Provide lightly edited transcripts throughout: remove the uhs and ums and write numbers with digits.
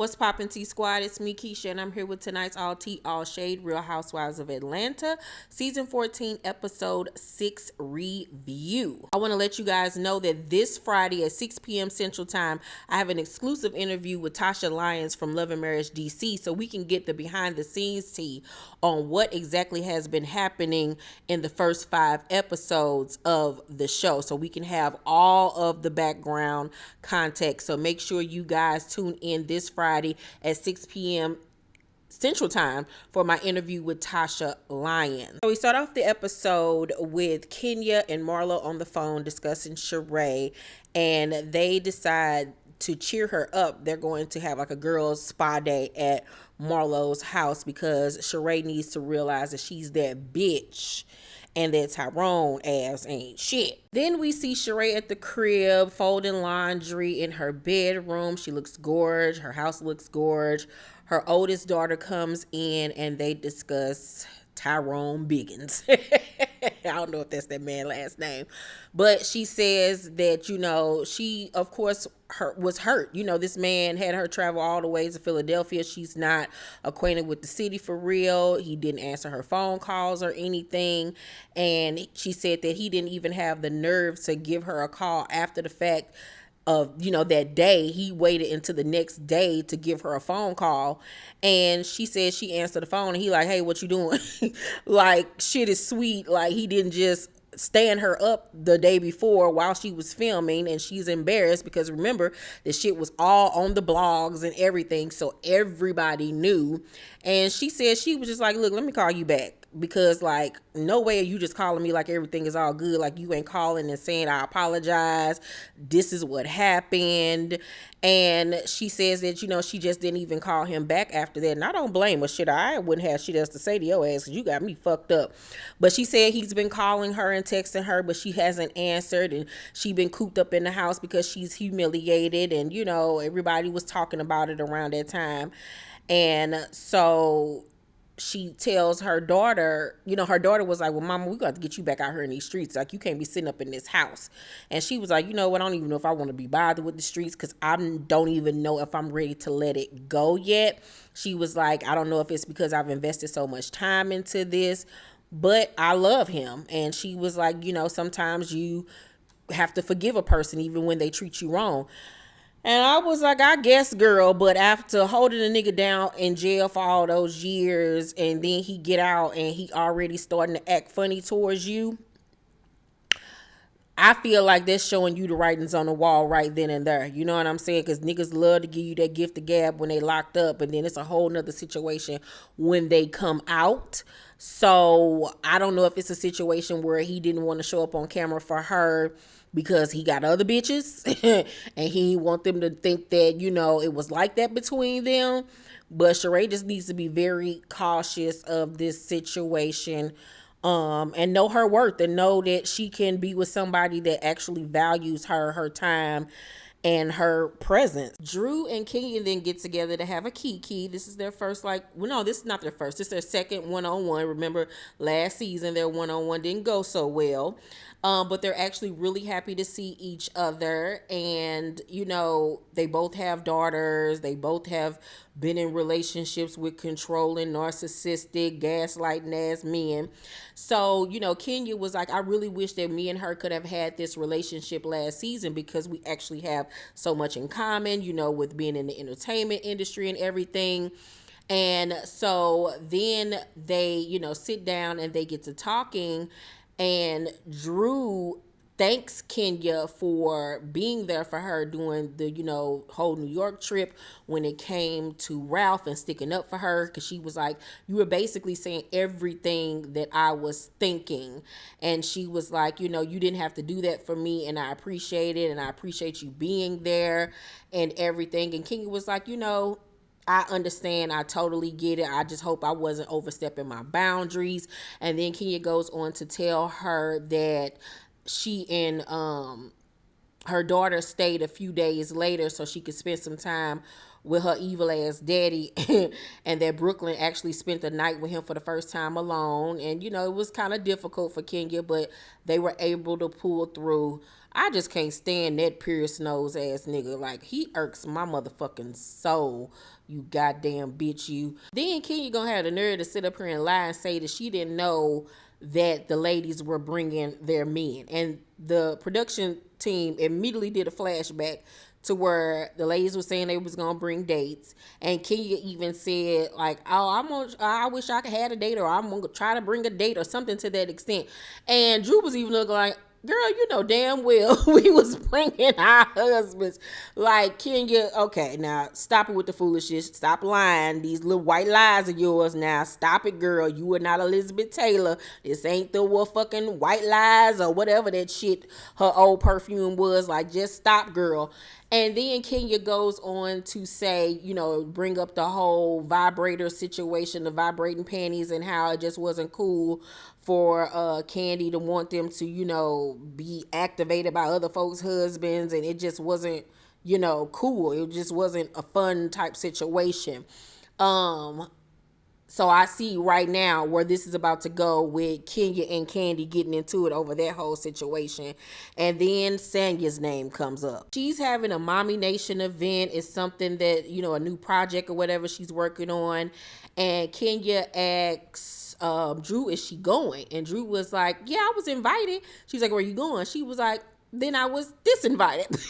What's poppin' T Squad? It's me, Keisha, and I'm here with tonight's All Tea, All Shade, Real Housewives of Atlanta, Season 14, Episode 6 review. I want to let you guys know that this Friday at 6 p.m. Central Time, I have an exclusive interview with Tasha Lyons from Love and Marriage DC so we can get the behind the scenes tea on what exactly has been happening in the first 5 episodes of the show so we can have all of the background context. So make sure you guys tune in this Friday at 6 p.m. Central Time for my interview with Tasha Lyons. So we start off the episode with Kenya and Marlo on the phone discussing Sheree, and they decide to cheer her up. They're going to have like a girls' spa day at Marlo's house because Sheree needs to realize that she's that bitch and that Tyrone ass ain't shit. Then we see Sheree at the crib folding laundry in her bedroom. She looks gorge. Her house looks gorge. Her oldest daughter comes in and they discuss Tyrone Biggins. I don't know if that's that man's last name. But she says that, she, of course, was hurt. This man had her travel all the way to Philadelphia. She's not acquainted with the city for real. He didn't answer her phone calls or anything. And she said that he didn't even have the nerve to give her a call after the fact of, that day. He waited until the next day to give her a phone call. And she said she answered the phone and he like, hey, what you doing? Like, shit is sweet. Like, he didn't just stand her up the day before while she was filming, and she's embarrassed because remember the shit was all on the blogs and everything, so everybody knew. And she said she was just like, look, let me call you back because like no way are you just calling me like everything is all good, like you ain't calling and saying I apologize, this is what happened. And she says that she just didn't even call him back after that, and I don't blame her. Shit, I wouldn't have shit else to say to your ass because you got me fucked up. But she said he's been calling her and texting her, but she hasn't answered, and she been cooped up in the house because she's humiliated, and everybody was talking about it around that time. And so she tells her daughter, her daughter was like, well, mama, we got to get you back out here in these streets. Like, you can't be sitting up in this house. And she was like, you know what? I don't even know if I want to be bothered with the streets because I don't even know if I'm ready to let it go yet. She was like, I don't know if it's because I've invested so much time into this, but I love him. And she was like, sometimes you have to forgive a person even when they treat you wrong. And I was like, I guess, girl, but after holding a nigga down in jail for all those years and then he get out and he already starting to act funny towards you, I feel like that's showing you the writings on the wall right then and there. You know what I'm saying? Because niggas love to give you that gift of gab when they locked up, and then it's a whole nother situation when they come out. So I don't know if it's a situation where he didn't want to show up on camera for her because he got other bitches and he want them to think that, it was like that between them. But Sheree just needs to be very cautious of this situation, and know her worth and know that she can be with somebody that actually values her time, and her presence. Drew and Kenya then get together to have a kiki. This is their first, no, this is not their first. This is their second one-on-one. Remember, last season, their one-on-one didn't go so well. But they're actually really happy to see each other. And, they both have daughters. They both have been in relationships with controlling, narcissistic, gaslighting ass men. So, Kenya was like, I really wish that me and her could have had this relationship last season because we actually have so much in common, with being in the entertainment industry and everything. And so then they, sit down and they get to talking, and Drew thanks Kenya for being there for her during the, whole New York trip when it came to Ralph and sticking up for her, because she was like, you were basically saying everything that I was thinking. And she was like, you didn't have to do that for me, and I appreciate it, and I appreciate you being there and everything. And Kenya was like, I understand. I totally get it. I just hope I wasn't overstepping my boundaries. And then Kenya goes on to tell her that she and her daughter stayed a few days later so she could spend some time with her evil ass daddy, and that Brooklyn actually spent the night with him for the first time alone. And it was kind of difficult for Kenya, but they were able to pull through. I just can't stand that Pierce nose ass nigga. Like, he irks my motherfucking soul. You goddamn bitch, you. Then Kenya gonna have the nerve to sit up here and lie and say that she didn't know that the ladies were bringing their men. And the production team immediately did a flashback to where the ladies were saying they was gonna bring dates, and Kenya even said like, "Oh, I wish I could have a date, or I'm gonna try to bring a date, or something to that extent." And Drew was even looking like, "Girl, you know damn well we was bringing our husbands." Like, Kenya, okay, now stop it with the foolishness. Stop lying. These little white lies of yours now. Stop it, girl. You are not Elizabeth Taylor. This ain't the fucking white lies or whatever that shit her old perfume was. Like, just stop, girl. And then Kenya goes on to say, bring up the whole vibrator situation, the vibrating panties, and how it just wasn't cool for Candy to want them to, be activated by other folks' husbands. And it just wasn't, cool. It just wasn't a fun type situation. So I see right now where this is about to go with Kenya and Candy getting into it over that whole situation. And then Sanya's name comes up. She's having a Mommy Nation event. It's something that, a new project or whatever she's working on. And Kenya asks Drew, is she going? And Drew was like, yeah, I was invited. She's like, where are you going? She was like, then I was disinvited.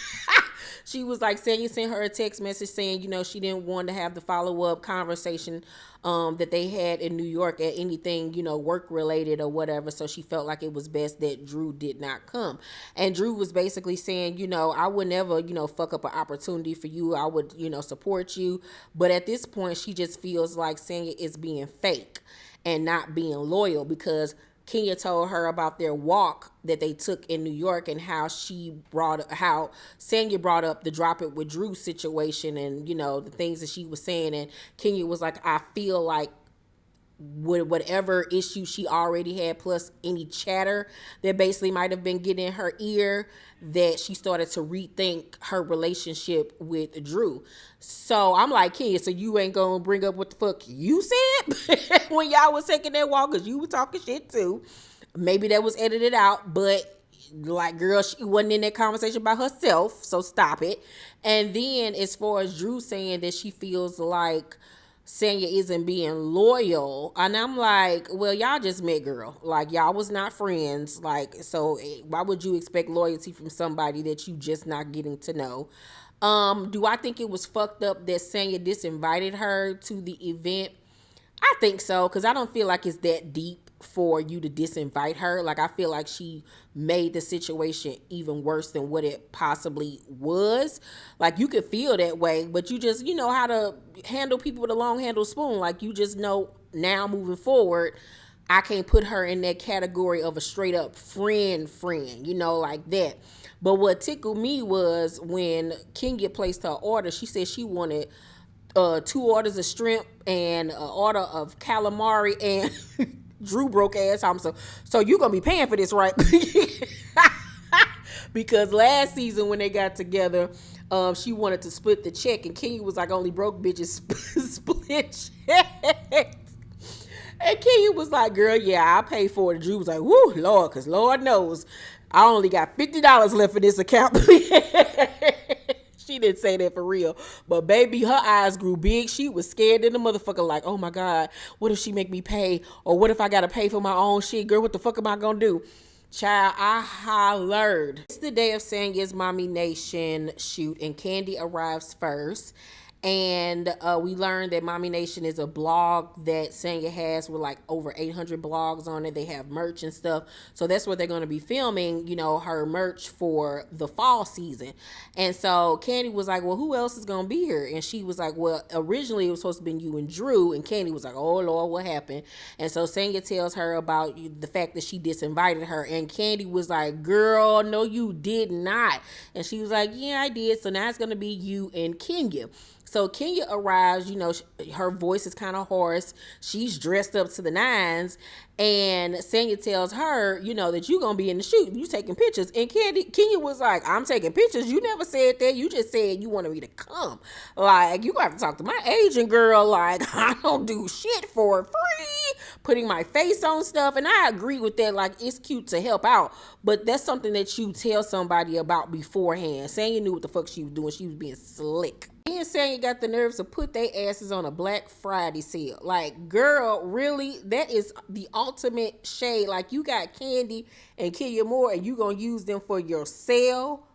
She was like, Sanya sent her a text message saying, she didn't want to have the follow-up conversation that they had in New York at anything, work related or whatever. So she felt like it was best that Drew did not come. And Drew was basically saying, I would never, fuck up an opportunity for you. I would, support you. But at this point, she just feels like Sanya is being fake and not being loyal, because Kenya told her about their walk that they took in New York and how Sanya brought up the drop it with Drew situation and, the things that she was saying. And Kenya was like, I feel like with whatever issue she already had, plus any chatter that basically might have been getting in her ear, that she started to rethink her relationship with Drew. So I'm like, Kenya, so you ain't gonna bring up what the fuck you said when y'all was taking that walk, because you were talking shit too. Maybe that was edited out, but like, girl, she wasn't in that conversation by herself, so stop it. And then as far as Drew saying that she feels like Sanya isn't being loyal, and I'm like, well, y'all just met, girl. Like, y'all was not friends. Like, so why would you expect loyalty from somebody that you just not getting to know? Do I think it was fucked up that Sanya disinvited her to the event? I think so, because I don't feel like it's that deep for you to disinvite her. Like, I feel like she made the situation even worse than what it possibly was. Like, you could feel that way, but you just, how to handle people with a long handle spoon. Like, you just know now moving forward, I can't put her in that category of a straight up friend, like that. But what tickled me was when Kenya placed her order, she said she wanted 2 orders of shrimp and an order of calamari, and Drew broke ass home. So you gonna be paying for this, right? Because last season when they got together, she wanted to split the check, and Kenya was like, only broke bitches split checks. And Kenya was like, girl, yeah, I'll pay for it. Drew was like, whoo, Lord, because Lord knows I only got $50 left in this account. She didn't say that for real. But baby, her eyes grew big. She was scared in the motherfucker, like, oh my God, what if she make me pay? Or what if I gotta pay for my own shit? Girl, what the fuck am I gonna do? Child, I hollered. It's the day of Sanya's Mommy Nation shoot, and Candy arrives first. And we learned that Mommy Nation is a blog that Sanya has with like over 800 blogs on it. They have merch and stuff. So that's where they're going to be filming, her merch for the fall season. And so Candy was like, well, who else is going to be here? And she was like, well, originally it was supposed to be you and Drew. And Candy was like, oh, Lord, what happened? And so Sanya tells her about the fact that she disinvited her. And Candy was like, girl, no, you did not. And she was like, yeah, I did. So now it's going to be you and Kenya. So Kenya arrives, her voice is kind of hoarse. She's dressed up to the nines. And Sanya tells her, that you're going to be in the shoot. You taking pictures. And Kenya was like, I'm taking pictures. You never said that. You just said you wanted me to come. Like, you got to talk to my agent, girl. Like, I don't do shit for free. putting my face on stuff. And I agree with that. Like, it's cute to help out, but that's something that you tell somebody about beforehand. Sanya knew what the fuck she was doing. She was being slick. And Sanya got the nerves to put their asses on a Black Friday sale. Like, girl, really? That is the ultimate shade. Like, you got Candy and Kenya Moore, and you gonna use them for your sale?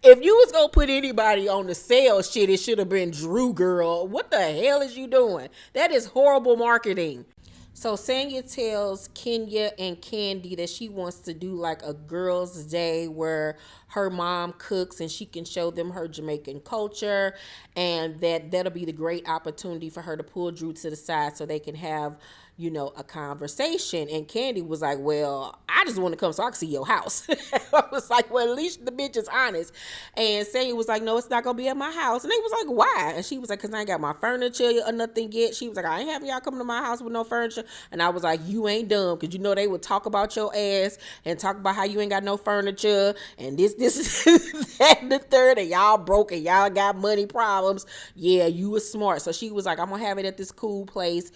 If you was gonna put anybody on the sale shit, it should have been Drew, girl. What the hell is you doing? That is horrible marketing. So Sanya tells Kenya and Candy that she wants to do like a girls' day where her mom cooks and she can show them her Jamaican culture, and that'll be the great opportunity for her to pull Drew to the side so they can have, you know, a conversation. And Candy was like, well, I just want to come so I can see your house. I was like, well, at least the bitch is honest. And Sanya was like, no, it's not going to be at my house. And they was like, why? And she was like, because I ain't got my furniture or nothing yet. She was like, I ain't having y'all come to my house with no furniture. And I was like, you ain't dumb, because you know they would talk about your ass and talk about how you ain't got no furniture and this, that, and the third, and y'all broke and y'all got money problems. Yeah, you was smart. So she was like, I'm going to have it at this cool place.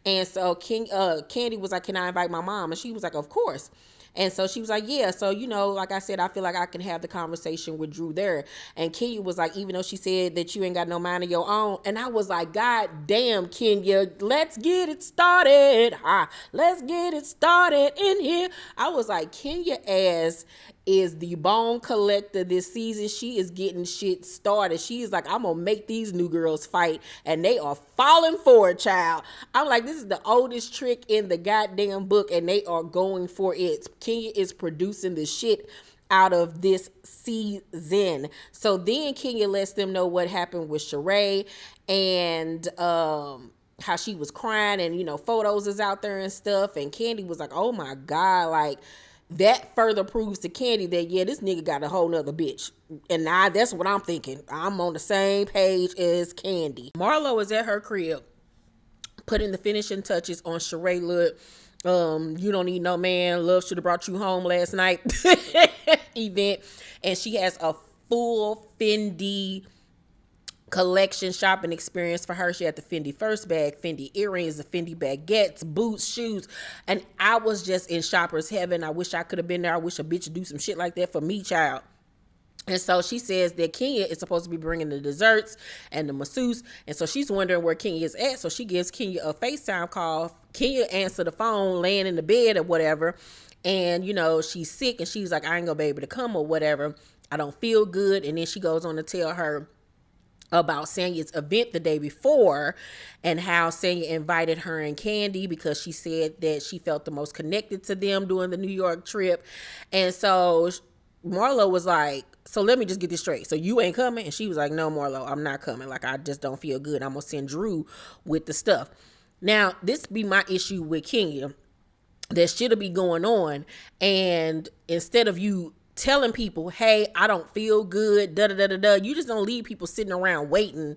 And so Candy was like, can I invite my mom? And she was like, of course. And so she was like, yeah. So, you know, like I said, I feel like I can have the conversation with Drew there. And Kenya was like, even though she said that you ain't got no mind of your own. And I was like, God damn, Kenya, let's get it started. Let's get it started in here. I was like, Kenya ass is the bone collector this season. She is getting shit started. She is like, I'm gonna make these new girls fight, and they are falling for it, child. I'm like, this is the oldest trick in the goddamn book, and they are going for it. Kenya is producing the shit out of this season. So then Kenya lets them know what happened with Sheree, and how she was crying, and you know, photos is out there and stuff. And Candy was like, oh my God, like, that further proves to Candy that, yeah, this nigga got a whole nother bitch. And that's what I'm thinking. I'm on the same page as Candy. Marlo is at her crib putting the finishing touches on Sheree look. You don't need no man. Love should have brought you home last night event. And she has a full Fendi collection shopping experience for her. She had the Fendi first bag, Fendi earrings, the Fendi baguettes, boots, shoes, and I was just in shopper's heaven. I wish I could have been there. I wish a bitch would do some shit like that for me, child. And so she says that Kenya is supposed to be bringing the desserts and the masseuse, and so she's wondering where Kenya is at. So she gives Kenya a FaceTime call. Kenya answered the phone laying in the bed or whatever, and you know, she's sick, and she's like, I ain't gonna be able to come or whatever. I don't feel good. And then she goes on to tell her about Sanya's event the day before, and how Sanya invited her and Candy because she said that she felt the most connected to them during the New York trip. And so Marlo was like, so let me just get this straight. So you ain't coming? And she was like, no, Marlo, I'm not coming. Like, I just don't feel good. I'm going to send Drew with the stuff. Now, this be my issue with Kenya. That shit'll be going on. And instead of you telling people, hey, I don't feel good, you just don't leave people sitting around waiting,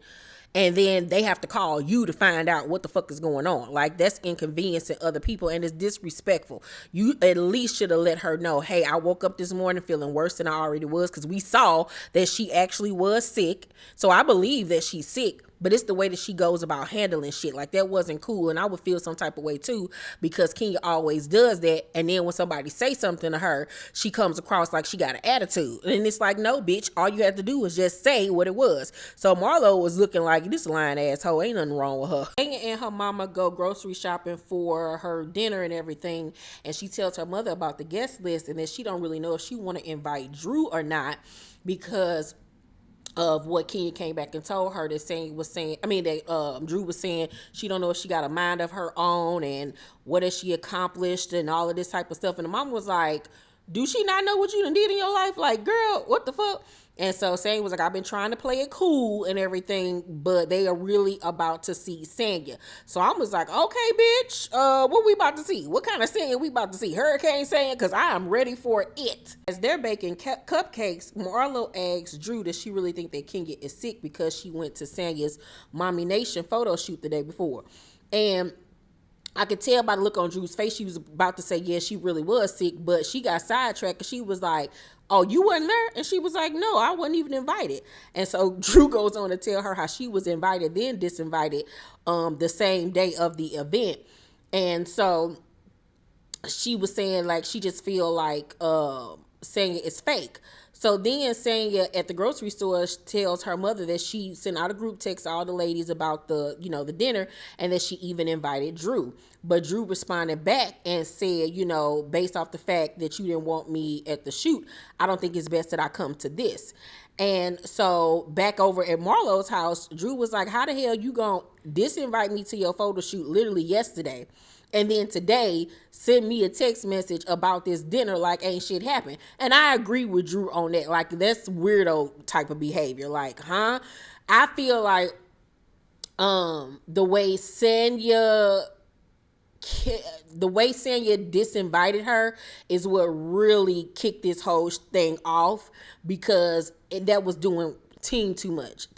and then they have to call you to find out what the fuck is going on. Like, that's inconveniencing other people, and it's disrespectful. You at least should have let her know, hey, I woke up this morning feeling worse than I already was, because we saw that she actually was sick. So I believe that she's sick, but it's the way that she goes about handling shit. Like, that wasn't cool, and I would feel some type of way too, because Kenya always does that. And then when somebody say something to her, she comes across like she got an attitude, and it's like, no, bitch, all you have to do is just say what it was. So Marlo was looking like, this lying asshole, ain't nothing wrong with her. Kenya and her mama go grocery shopping for her dinner and everything, and she tells her mother about the guest list, and that she don't really know if she want to invite Drew or not, because of what Kenya came back and told her that Drew was saying she don't know if she got a mind of her own, and what has she accomplished and all of this type of stuff. And the mom was like, do she not know what you done did in your life? Like, girl, what the fuck? And so Sanya was like, I've been trying to play it cool and everything, but they are really about to see Sanya. So I was like, okay, bitch, what we about to see? What kind of Sanya we about to see? Hurricane Sanya? Because I am ready for it. As they're baking cupcakes, Marlo asks Drew, does she really think that Kenya is sick because she went to Sanya's Mommy Nation photo shoot the day before? And I could tell by the look on Drew's face, she was about to say, yeah, she really was sick, but she got sidetracked because she was like, oh, you wasn't there? And she was like, no, I wasn't even invited. And so Drew goes on to tell her how she was invited, then disinvited the same day of the event. And so she was saying, like, she just feel like Sanya is fake. So then Sanya at the grocery store tells her mother that she sent out a group text to all the ladies about the, you know, the dinner, and that she even invited Drew. But Drew responded back and said, you know, based off the fact that you didn't want me at the shoot, I don't think it's best that I come to this. And so back over at Marlo's house, Drew was like, how the hell you gonna disinvite me to your photo shoot literally yesterday? And then today, send me a text message about this dinner like ain't shit happened. And I agree with Drew on that. Like, that's weirdo type of behavior. Like, huh? I feel like the way Sanya disinvited her is what really kicked this whole thing off, because that was doing too much.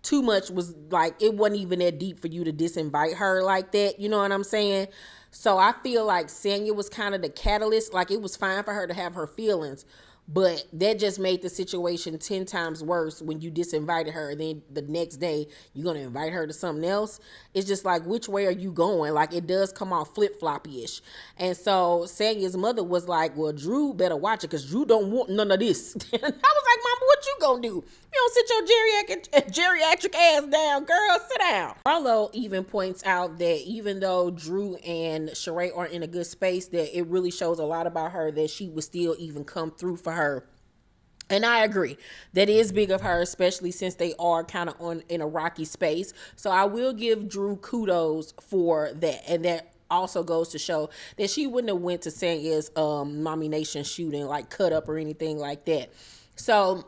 Too much was like, it wasn't even that deep for you to disinvite her like that. You know what I'm saying? So I feel like Sanya was kind of the catalyst. Like, it was fine for her to have her feelings, but that just made the situation 10 times worse when you disinvited her. And then the next day, you're going to invite her to something else. It's just like, which way are you going? Like, it does come off flip-floppy-ish. And so Sanya's mother was like, well, Drew better watch it, because Drew don't want none of this. And I was like, Mama, what you going to do? You don't sit your geriatric ass down, girl. Sit down. Marlo even points out that even though Drew and Sheree aren't in a good space, that it really shows a lot about her that she would still even come through for her. And I agree. That is big of her, especially since they are kind of in a rocky space. So I will give Drew kudos for that. And that also goes to show that she wouldn't have went to Sanya's Mommy Nation shooting, like cut up or anything like that. So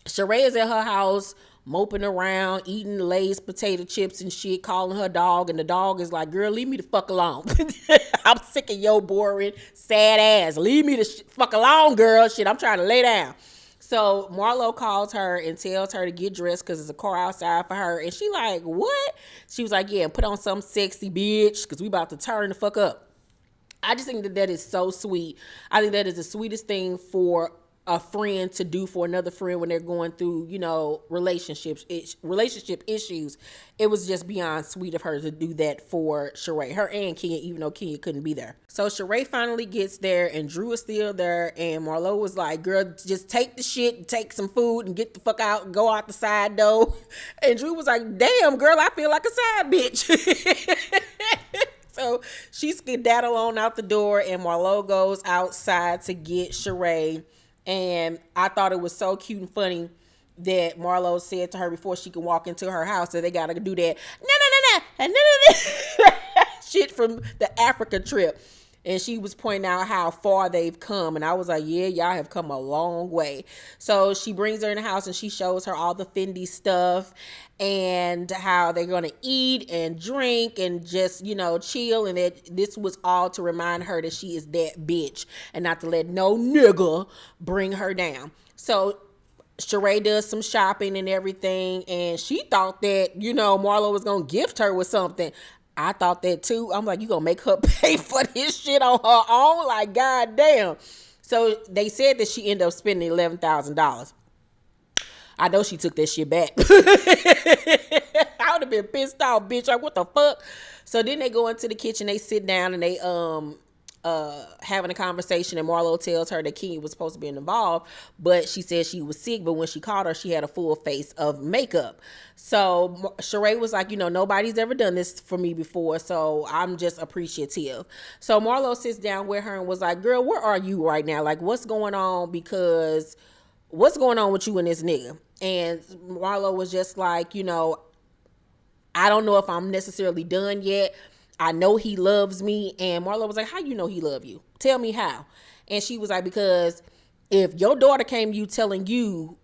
Sheree is at her house, moping around, eating Lay's potato chips and shit, calling her dog, and the dog is like, girl, leave me the fuck alone. I'm sick of your boring, sad ass. Leave me the fuck alone, girl. Shit, I'm trying to lay down. So Marlo calls her and tells her to get dressed because there's a car outside for her. And she like, what? She was like, yeah, put on some sexy bitch because we about to turn the fuck up. I just think that is so sweet. I think that is the sweetest thing for a friend to do for another friend when they're going through, you know, relationship issues. It was just beyond sweet of her to do that for Sheree, her and Kenya, even though Kenya couldn't be there. So Sheree finally gets there and Drew is still there, and Marlo was like, girl, just take the shit, take some food and get the fuck out and go out the side door. And Drew was like, damn, girl, I feel like a side bitch. So she skedaddle on out the door, and Marlo goes outside to get Sheree. And I thought it was so cute and funny that Marlo said to her before she could walk into her house that they got to do that no shit from the Africa trip. And she was pointing out how far they've come. And I was like, yeah, y'all have come a long way. So she brings her in the house and she shows her all the Fendi stuff and how they're going to eat and drink and just, you know, chill. And that this was all to remind her that she is that bitch and not to let no nigga bring her down. So Sheree does some shopping and everything. And she thought that, you know, Marlo was going to gift her with something. I thought that too. I'm like, you gonna make her pay for this shit on her own? Like, goddamn. So they said that she ended up spending $11,000. I know she took that shit back. I would have been pissed off, bitch. Like, what the fuck? So then they go into the kitchen, they sit down and they having a conversation, and Marlo tells her that Kenya was supposed to be involved, but she said she was sick, but when she called her, she had a full face of makeup. So Sheree was like, you know, nobody's ever done this for me before, so I'm just appreciative. So Marlo sits down with her and was like, girl, where are you right now? Like, what's going on? Because what's going on with you and this nigga? And Marlo was just like, you know, I don't know if I'm necessarily done yet. I know he loves me. And Marlo was like, how you know he love you? Tell me how. And she was like, because if your daughter came to you telling you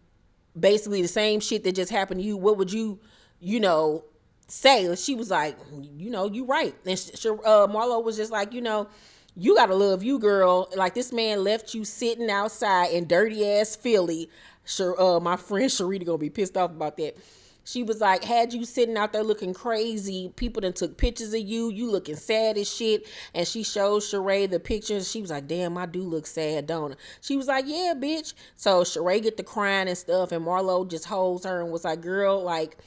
basically the same shit that just happened to you, what would you, you know, say? She was like, you know, you right. And Marlo was just like, you know, you got to love you, girl. Like, this man left you sitting outside in dirty ass Philly. Sure, my friend Sheree going to be pissed off about that. She was like, had you sitting out there looking crazy, people done took pictures of you looking sad as shit. And she showed Sheree the pictures. She was like, damn, I do look sad, don't I? She was like, yeah, bitch. So Sheree get the crying and stuff, and Marlo just holds her and was like, girl, like,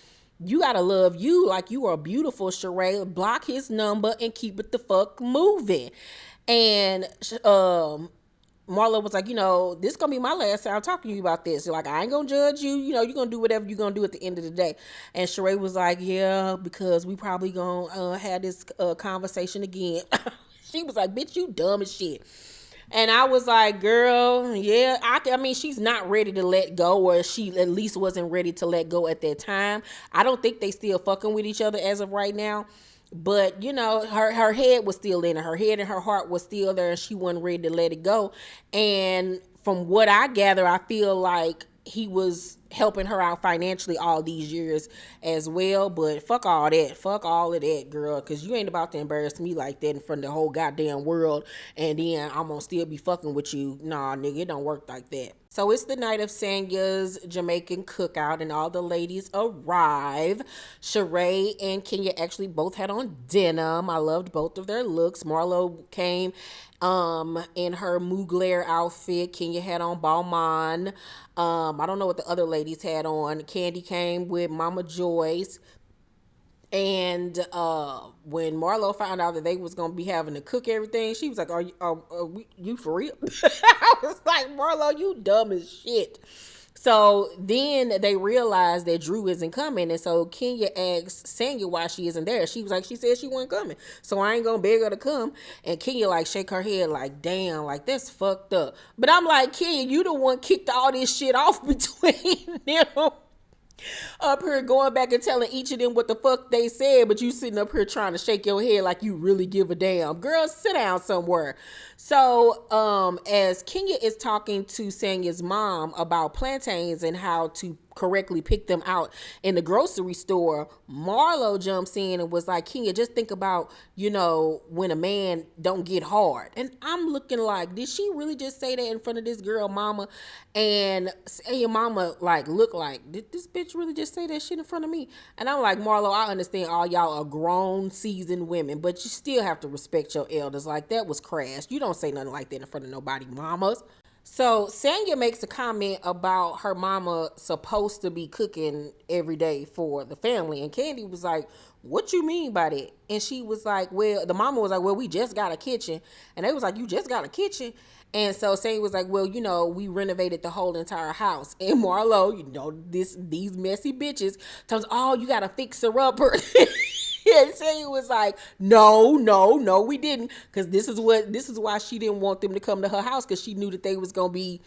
you gotta love you like you are beautiful, Sheree. Block his number and keep it the fuck moving. And Marlo was like, this gonna be my last time talking to you about this. Like, I ain't gonna judge you. You're gonna do whatever you're gonna do at the end of the day. And Sheree was like, yeah, because we probably gonna have this conversation again. She was like, bitch, you dumb as shit. And I was like, girl, yeah, I mean, she's not ready to let go, or she at least wasn't ready to let go at that time. I don't think they still fucking with each other as of right now. But, her head was still in it. Her head and her heart was still there, and she wasn't ready to let it go. And from what I gather, I feel like he was helping her out financially all these years as well. But fuck all that. Fuck all of that, girl. Because you ain't about to embarrass me like that in front of the whole goddamn world. And then I'm going to still be fucking with you. Nah, nigga, it don't work like that. So it's the night of Sanya's Jamaican cookout, and all the ladies arrive. Sheree and Kenya actually both had on denim. I loved both of their looks. Marlo came in her Mugler outfit. Kenya had on Balmain. I don't know what the other ladies had on. Candy came with Mama Joyce. And when Marlo found out that they was gonna be having to cook everything, she was like, "Are you for real?" I was like, "Marlo, you dumb as shit." So then they realized that Drew isn't coming, and so Kenya asked Sanya why she isn't there. She was like, she said she wasn't coming, so I ain't gonna beg her to come. And Kenya like shake her head like, damn, like that's fucked up. But I'm like, Kenya, you the one kicked all this shit off between them. Up here going back and telling each of them what the fuck they said, but you sitting up here trying to shake your head like you really give a damn. Girl, sit down somewhere. So as Kenya is talking to Sanya's mom about plantains and how to correctly pick them out in the grocery store, Marlo jumps in and was like, Kenya, just think about, when a man don't get hard. And I'm looking like, did she really just say that in front of this girl mama? And your mama like look like, did this bitch really just say that shit in front of me? And I'm like, Marlo, I understand all y'all are grown, seasoned women, but you still have to respect your elders. Like, that was crass. You don't say nothing like that in front of nobody mamas. So Sanya makes a comment about her mama supposed to be cooking every day for the family. And Candy was like, what you mean by that? And she was like, well, the mama was like, well, we just got a kitchen. And they was like, you just got a kitchen? And so Sanya was like, well, we renovated the whole entire house. And Marlo, these messy bitches tells, oh, you got to fix her up. And Sanya was like, no, we didn't. Because this is why she didn't want them to come to her house, because she knew that they was going to be,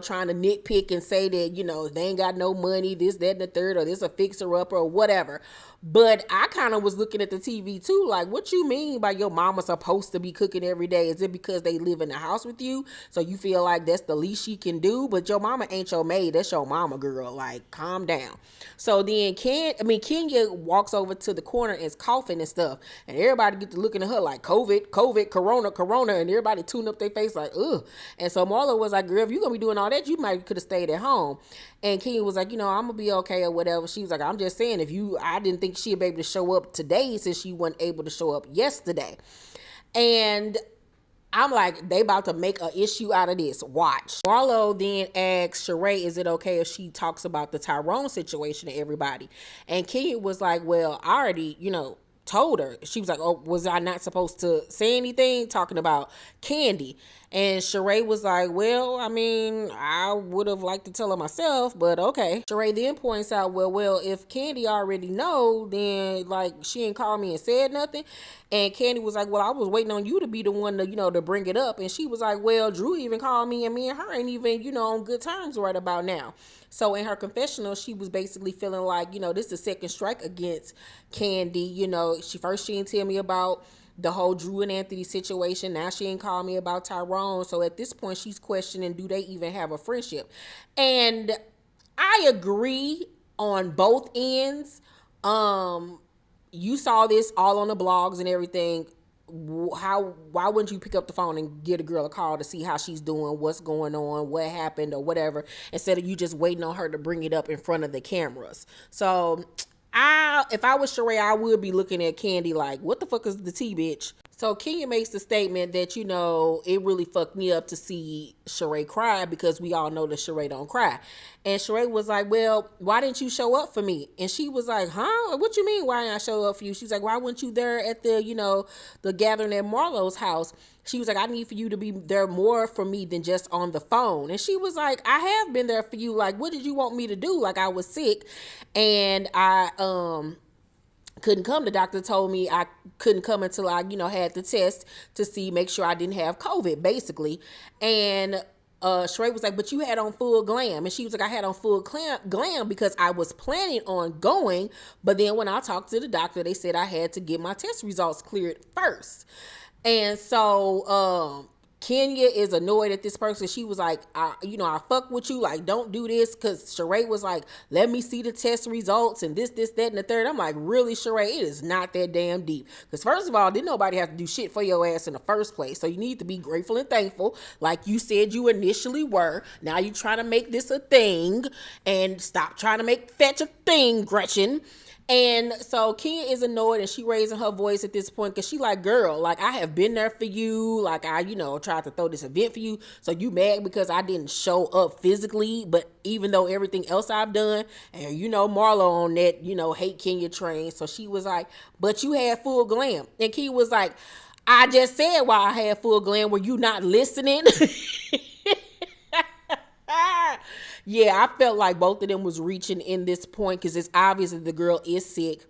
trying to nitpick and say that, they ain't got no money, this, that, and the third, or this a fixer up or whatever. But I kind of was looking at the TV too, like, what you mean by your mama supposed to be cooking every day? Is it because they live in the house with you, so you feel like that's the least she can do? But your mama ain't your maid, that's your mama, girl. Like, calm down. So then Kenya walks over to the corner and is coughing and stuff, and everybody get to looking at her like, COVID, corona, and everybody tune up their face like, ugh. And so Marlo was like, girl, if you gonna be doing all that, you might could have stayed at home. And Kenya was like, I'm gonna be okay or whatever. She was like, I'm just saying, I didn't think she'd be able to show up today since she wasn't able to show up yesterday. And I'm like, they about to make an issue out of this. Watch. Marlo then asks Sheree, is it okay if she talks about the Tyrone situation to everybody? And Kenya was like, well, I already, told her. She was like, oh, was I not supposed to say anything talking about Candy? And Sheree was like, well, I would have liked to tell her myself, but okay. Sheree then points out, well, if Candy already know, then like she ain't called me and said nothing. And Candy was like, well, I was waiting on you to be the one to, to bring it up. And she was like, well, Drew even called me, and me and her ain't even, on good terms right about now. So in her confessional, she was basically feeling like, this is the second strike against Candy. She didn't tell me about the whole Drew and Anthony situation. Now she ain't called me about Tyrone. So at this point, she's questioning, do they even have a friendship? And I agree on both ends. You saw this all on the blogs and everything. why wouldn't you pick up the phone and give a girl a call to see how she's doing, what's going on, what happened, or whatever, instead of you just waiting on her to bring it up in front of the cameras? So if I was Sheree, I would be looking at Candy like, what the fuck is the tea, bitch? So Kenya makes the statement that, it really fucked me up to see Sheree cry, because we all know that Sheree don't cry. And Sheree was like, well, why didn't you show up for me? And she was like, huh? What you mean, why didn't I show up for you? She's like, why weren't you there at the gathering at Marlo's house? She was like, I need for you to be there more for me than just on the phone. And she was like, I have been there for you. Like, what did you want me to do? Like, I was sick and I couldn't come. The doctor told me I couldn't come until I, had the test to make sure I didn't have COVID, basically. And Sheree was like, but you had on full glam. And she was like, I had on full glam because I was planning on going. But then when I talked to the doctor, they said I had to get my test results cleared first. And so Kenya is annoyed at this person. She was like, I fuck with you. Like, don't do this. Because Sheree was like, let me see the test results and this, that, and the third. I'm like, really, Sheree? It is not that damn deep. Because first of all, didn't nobody have to do shit for your ass in the first place. So you need to be grateful and thankful, like you said you initially were. Now you trying to make this a thing, and stop trying to make fetch a thing, Gretchen. And so Kenya is annoyed, and she raising her voice at this point because she like, girl, like, I have been there for you. Like, I, tried to throw this event for you. So you mad because I didn't show up physically, but even though everything else I've done, and Marlo on that, hate Kenya train. So she was like, but you had full glam. And Kenya was like, I just said why I had full glam. Were you not listening? Yeah, I felt like both of them was reaching in this point because it's obvious that the girl is sick.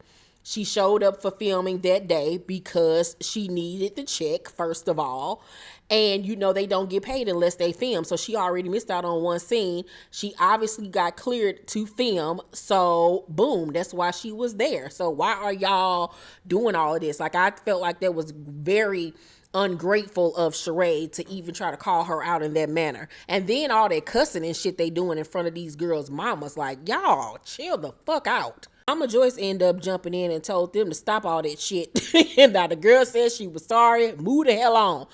She showed up for filming that day because she needed the check, first of all. And, they don't get paid unless they film. So she already missed out on one scene. She obviously got cleared to film. So, boom, that's why she was there. So why are y'all doing all of this? Like, I felt like that was very ungrateful of Sheree to even try to call her out in that manner. And then all that cussing and shit they doing in front of these girls' mamas, like, y'all chill the fuck out. Mama Joyce ended up jumping in and told them to stop all that shit. And now the girl said she was sorry, move the hell on.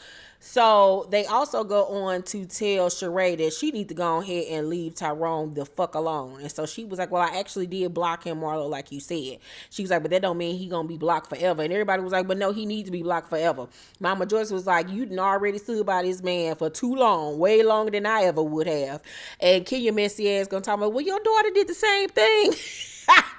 So they also go on to tell Sheree that she need to go ahead and leave Tyrone the fuck alone. And so she was like, well, I actually did block him, Marlo, like you said. She was like, but that don't mean he gonna be blocked forever. And everybody was like, but no, he needs to be blocked forever. Mama Joyce was like, you done already stood by this man for too long, way longer than I ever would have. And Kenya messy ass gonna talk about, well, your daughter did the same thing.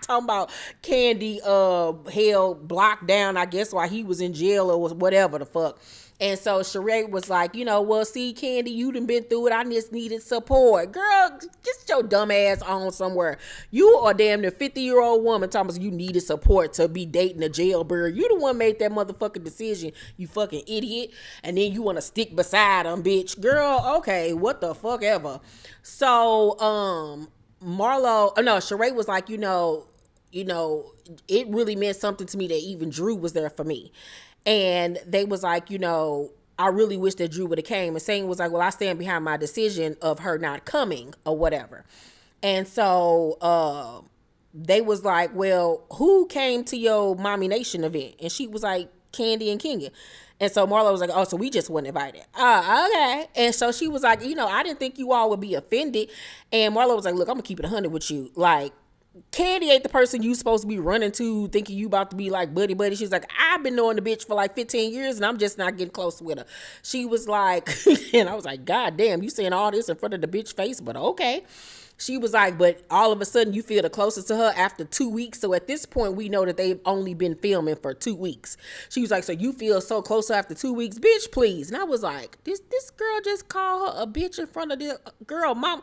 Talking about Candy held blocked down, I guess, while he was in jail or whatever the fuck. And so Sheree was like, well, see, Candy, you done been through it. I just needed support. Girl, get your dumb ass on somewhere. You are damn near 50-year-old woman talking about you needed support to be dating a jailbird. You the one made that motherfucking decision, you fucking idiot. And then you want to stick beside him, bitch. Girl, okay, what the fuck ever. So, Sheree was like, it really meant something to me that even Drew was there for me. And they was like, I really wish that Drew would have came. And Sanya was like, well, I stand behind my decision of her not coming or whatever. And so they was like, well, who came to your Mommy Nation event? And she was like, Candy and Kenya. And so Marlo was like, oh, so we just weren't invited. Okay. And so she was like, I didn't think you all would be offended. And Marlo was like, look, I'm going to keep it 100 with you. Like, Candy ain't the person you supposed to be running to thinking you about to be like buddy. She's like, I've been knowing the bitch for like 15 years and I'm just not getting close with her. She was like, and I was like, God damn, you saying all this in front of the bitch face, but okay. She was like, but all of a sudden you feel the closest to her after 2 weeks. So at this point, we know that they've only been filming for 2 weeks. She was like, so you feel so close after 2 weeks, bitch, please. And I was like, this girl just called her a bitch in front of this girl, mom.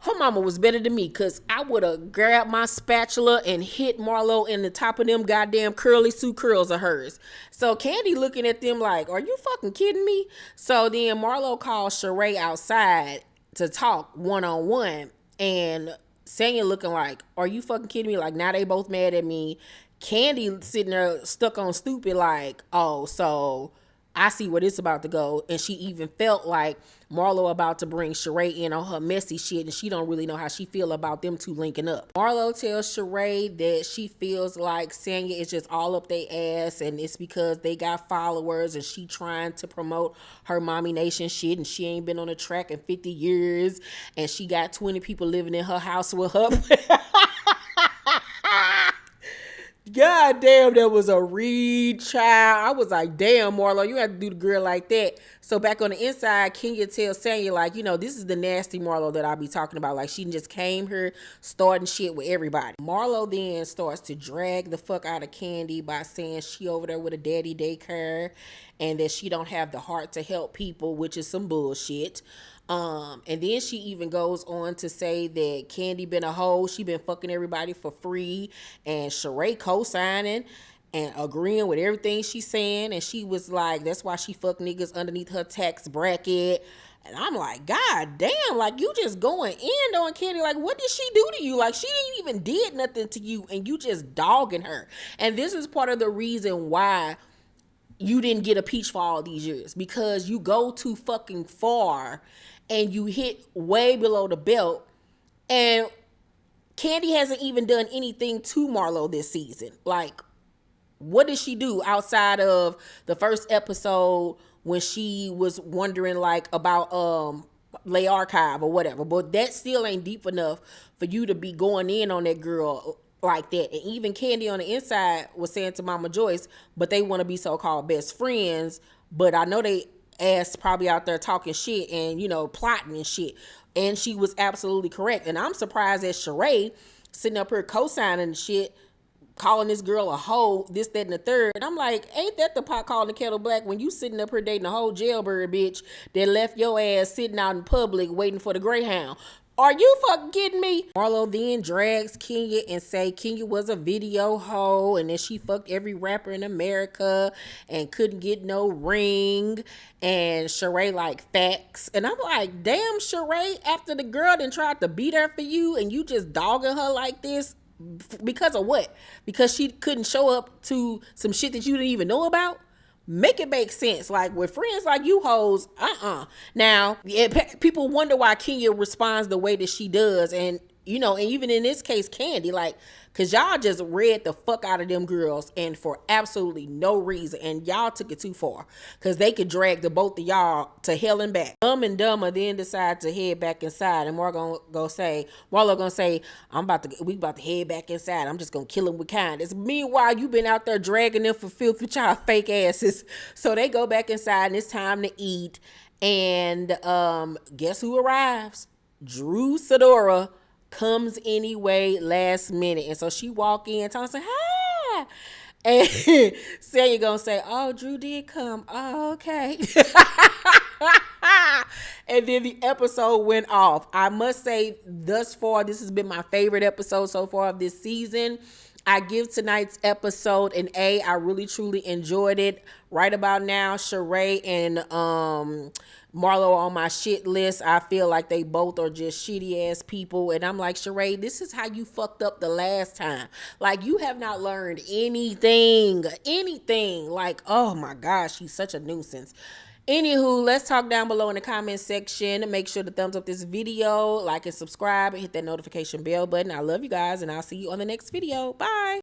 Her mama was better than me, because I would have grabbed my spatula and hit Marlo in the top of them goddamn curly Sue curls of hers. So Candy looking at them like, are you fucking kidding me? So then Marlo called Sheree outside to talk one-on-one, and Sanya looking like, are you fucking kidding me? Like, now they both mad at me. Candy sitting there stuck on stupid like, oh, so I see where this about to go. And she even felt like Marlo about to bring Sheree in on her messy shit, and she don't really know how she feel about them two linking up. Marlo tells Sheree that she feels like Sanya is just all up their ass, and it's because they got followers, and she trying to promote her mommy nation shit, and she ain't been on a track in 50 years, and she got 20 people living in her house with her. God damn, that was a read, child. I was like, damn, Marlo, you have to do the girl like that. So back on the inside, Kenya tells Sanya, like, you know, this is the nasty Marlo that I be talking about. Like, she just came here starting shit with everybody. Marlo then starts to drag the fuck out of Candy by saying she over there with a daddy daycare and that she don't have the heart to help people, which is some bullshit. And then she even goes on to say that Candy been a hoe. She been fucking everybody for free, and Sheree co-signing and agreeing with everything she's saying. And she was like, that's why she fuck niggas underneath her tax bracket. And I'm like, God damn, like, you just going in on Candy. Like, what did she do to you? Like, she ain't even did nothing to you, and you just dogging her. And this is part of the reason why you didn't get a peach for all these years, because you go too fucking far and you hit way below the belt. And Candy hasn't even done anything to Marlo this season. Like, what did she do outside of the first episode when she was wondering like about Lay Archive or whatever? But that still ain't deep enough for you to be going in on that girl like that. And even Candy on the inside was saying to Mama Joyce, but they want to be so-called best friends. But I know they ass probably out there talking shit and, you know, plotting and shit. And she was absolutely correct. And I'm surprised that Sheree sitting up here co-signing shit, calling this girl a hoe, this, that, and the third. And I'm like, ain't that the pot calling the kettle black when you sitting up here dating a whole jailbird bitch that left your ass sitting out in public waiting for the Greyhound? Are you fucking kidding me? Marlo then drags Kenya and say Kenya was a video hoe and that she fucked every rapper in America and couldn't get no ring. And Sheree like, facts. And I'm like, damn, Sheree, after the girl done tried to beat her for you and you just dogging her like this, because of what? Because she couldn't show up to some shit that you didn't even know about? Make it make sense. Like, with friends like you hoes, Now, people wonder why Kenya responds the way that she does. And, you know, and even in this case, Candy, like, because y'all just read the fuck out of them girls and for absolutely no reason. And y'all took it too far because they could drag the both of y'all to hell and back. Dumb and Dumber then decide to head back inside. And Marlo gonna say, we about to head back inside. I'm just gonna kill him with kindness. Meanwhile, you been out there dragging them for filth with y'all fake asses. So they go back inside and it's time to eat. And guess who arrives? Drew Sidora comes anyway last minute. And so she walk in, Tom say, hi. And Sanya gonna say, oh, Drew did come. Oh, okay. And then the episode went off. I must say, thus far, this has been my favorite episode so far of this season. I give tonight's episode an A. I really, truly enjoyed it. Right about now, Sheree and Marlo on my shit list. I feel like they both are just shitty ass people. And I'm like, Sheree, this is how you fucked up the last time. Like, you have not learned anything. Like, oh my gosh, she's such a nuisance. Anywho, let's talk down below in the comment section. Make sure to thumbs up this video, like and subscribe, and hit that notification bell button. I love you guys, and I'll see you on the next video. Bye.